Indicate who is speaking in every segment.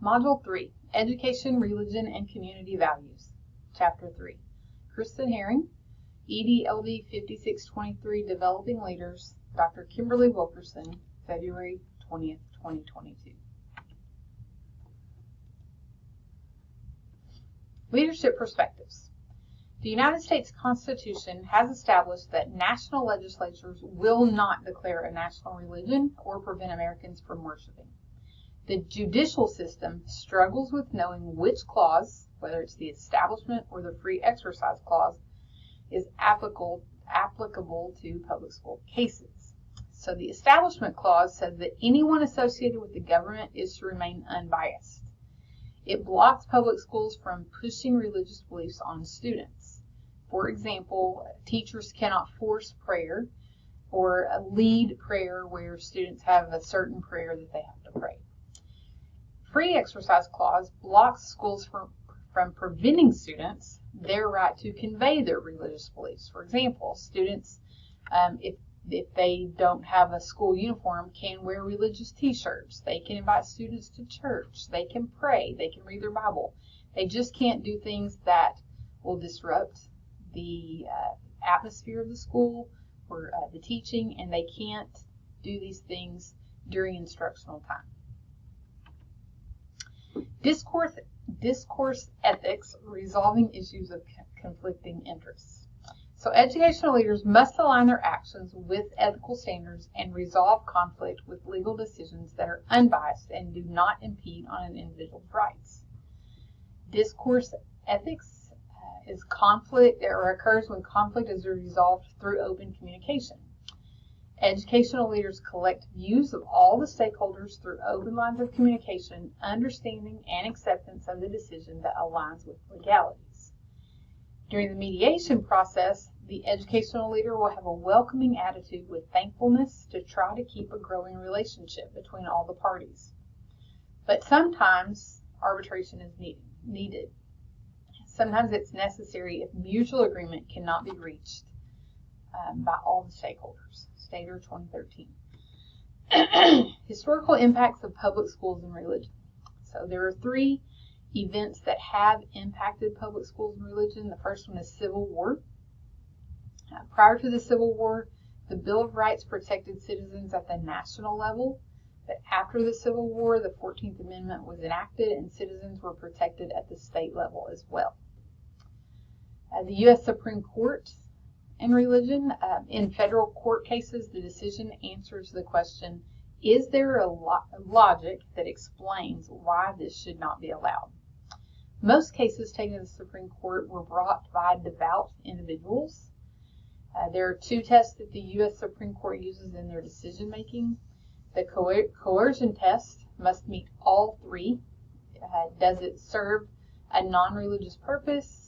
Speaker 1: Module 3, Education, Religion, and Community Values. Chapter 3. Kristen Herring, EDLD 5623, Developing Leaders, Dr. Kimberly Wilkerson, February 20th, 2022. Leadership Perspectives. The United States Constitution has established that national legislatures will not declare a national religion or prevent Americans from worshiping. The judicial system struggles with knowing which clause, whether it's the Establishment or the Free Exercise Clause, is applicable to public school cases. So the Establishment Clause says that anyone associated with the government is to remain unbiased. It blocks public schools from pushing religious beliefs on students. For example, teachers cannot force prayer or lead prayer where students have a certain prayer that they have to pray. Free Exercise Clause blocks schools from preventing students their right to convey their religious beliefs. For example, students, if they don't have a school uniform, can wear religious t-shirts. They can invite students to church. They can pray. They can read their Bible. They just can't do things that will disrupt the atmosphere of the school or the teaching, and they can't do these things during instructional time. Discourse ethics, resolving issues of conflicting interests. So educational leaders must align their actions with ethical standards and resolve conflict with legal decisions that are unbiased and do not impede on an individual's rights. Discourse ethics is conflict or occurs when conflict is resolved through open communication. Educational leaders collect views of all the stakeholders through open lines of communication, understanding and acceptance of the decision that aligns with legalities. During the mediation process, the educational leader will have a welcoming attitude with thankfulness to try to keep a growing relationship between all the parties. But sometimes arbitration is needed. Sometimes it's necessary if mutual agreement cannot be reached by all the stakeholders. Stater 2013. Historical impacts of public schools and religion. So there are three events that have impacted public schools and religion. The first one is Civil War. Prior to the Civil War, the Bill of Rights protected citizens at the national level, but after the Civil War, the 14th Amendment was enacted and citizens were protected at the state level as well. The U.S. Supreme Court and religion. In federal court cases, the decision answers the question, is there a logic that explains why this should not be allowed? Most cases taken to the Supreme Court were brought by devout individuals. There are two tests that the U.S. Supreme Court uses in their decision making. The coercion test must meet all three. Does it serve a non-religious purpose?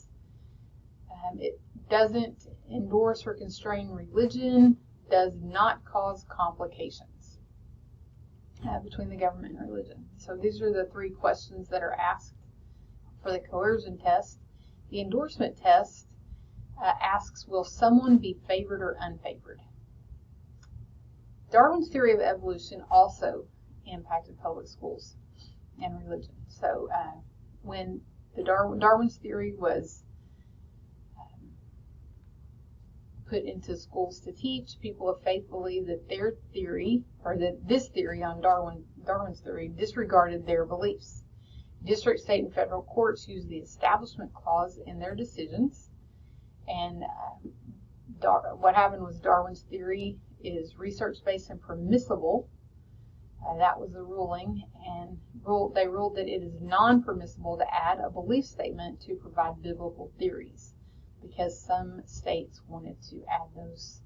Speaker 1: It doesn't endorse or constrain religion, does not cause complications between the government and religion. So these are the three questions that are asked for the coercion test. The endorsement test asks, will someone be favored or unfavored? Darwin's theory of evolution also impacted public schools and religion. So when the Darwin's theory was put into schools to teach, people of faith believed that their theory, or that this theory on Darwin's theory, disregarded their beliefs. District, state, and federal courts used the Establishment Clause in their decisions, and what happened was Darwin's theory is research-based and permissible. That was the ruling, and they ruled that it is non-permissible to add a belief statement to provide biblical theories, because some states wanted to add those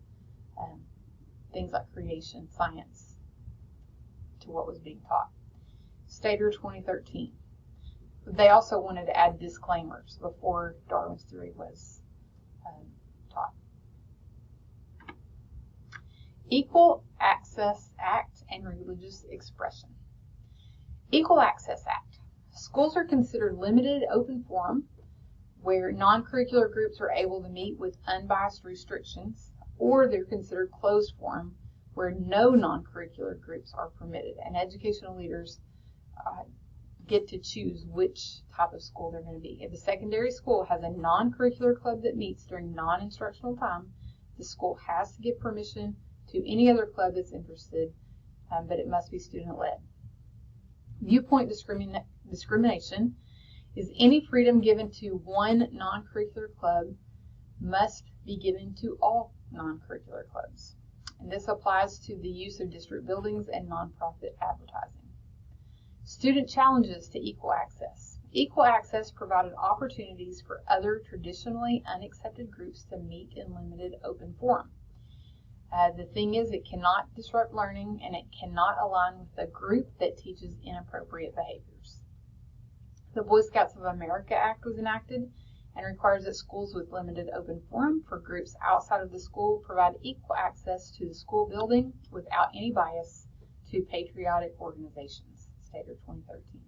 Speaker 1: things like creation, science, to what was being taught. Stater 2013. They also wanted to add disclaimers before Darwin's theory was taught. Equal Access Act and Religious Expression. Equal Access Act. Schools are considered limited open forum where non-curricular groups are able to meet with unbiased restrictions, or they're considered closed forum where no non-curricular groups are permitted. And educational leaders get to choose which type of school they're going to be. If a secondary school has a non-curricular club that meets during non-instructional time, the school has to give permission to any other club that's interested, but it must be student-led. Viewpoint discrimination is any freedom given to one non-curricular club must be given to all non-curricular clubs. And this applies to the use of district buildings and nonprofit advertising. Student challenges to equal access. Equal access provided opportunities for other traditionally unaccepted groups to meet in limited open forum. The thing is, it cannot disrupt learning, and it cannot align with a group that teaches inappropriate behaviors. The Boy Scouts of America Act was enacted and requires that schools with limited open forum for groups outside of the school provide equal access to the school building without any bias to patriotic organizations. State of 2013.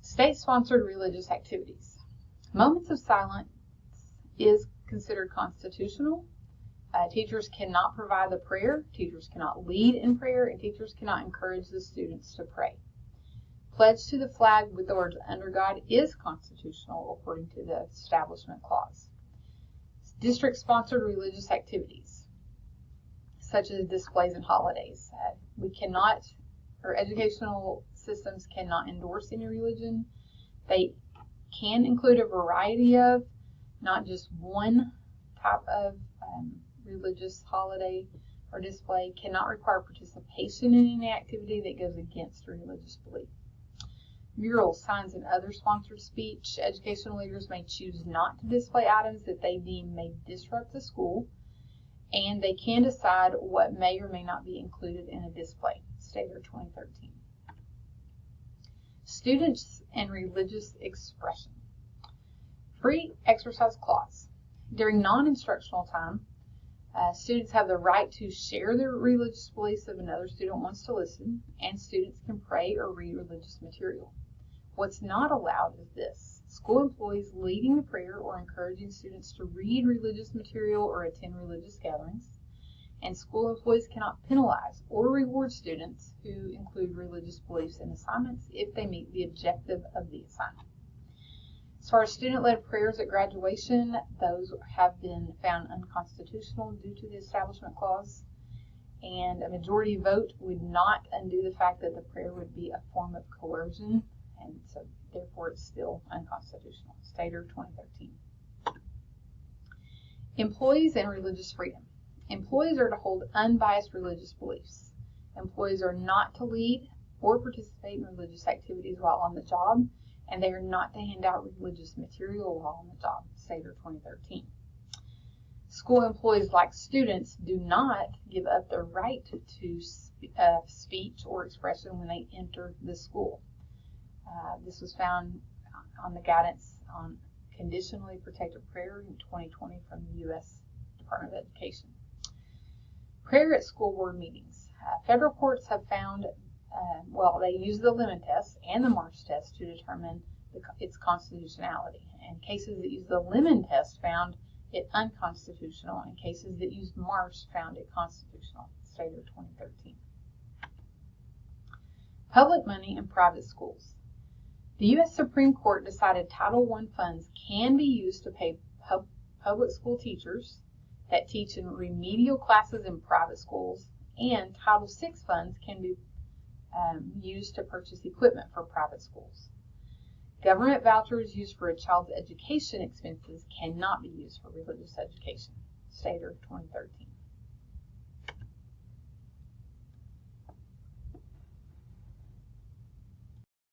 Speaker 1: State-sponsored religious activities. Moments of silence is considered constitutional. Teachers cannot provide the prayer, teachers cannot lead in prayer, and teachers cannot encourage the students to pray. Pledge to the flag with the words "under God" is constitutional according to the Establishment Clause. District-sponsored religious activities, such as displays and holidays. Educational systems cannot endorse any religion. They can include a variety of, not just one type of religious holiday or display, cannot require participation in any activity that goes against religious belief. Murals, signs, and other sponsored speech. Educational leaders may choose not to display items that they deem may disrupt the school, and they can decide what may or may not be included in a display. State of 2013. Students and religious expression. Free exercise clause. During non-instructional time, students have the right to share their religious beliefs if another student wants to listen, and students can pray or read religious material. What's not allowed is this: school employees leading the prayer or encouraging students to read religious material or attend religious gatherings, and school employees cannot penalize or reward students who include religious beliefs in assignments if they meet the objective of the assignment. As far as student-led prayers at graduation, those have been found unconstitutional due to the Establishment Clause, and a majority vote would not undo the fact that the prayer would be a form of coercion, and so therefore it's still unconstitutional. State of 2013. Employees and religious freedom. Employees are to hold unbiased religious beliefs. Employees are not to lead or participate in religious activities while on the job, and they are not to hand out religious material while on the job. State of 2013. School employees, like students, do not give up their right to speech or expression when they enter the school. This was found on the guidance on conditionally protected prayer in 2020 from the U.S. Department of Education. Prayer at school board meetings. Federal courts have found, they use the Lemon test and the Marsh test to determine its constitutionality. And cases that use the Lemon test found it unconstitutional, and cases that used Marsh found it constitutional. State of 2013. Public money in private schools. The U.S. Supreme Court decided Title I funds can be used to pay public school teachers that teach in remedial classes in private schools, and Title VI funds can be used to purchase equipment for private schools. Government vouchers used for a child's education expenses cannot be used for religious education. State of 2013.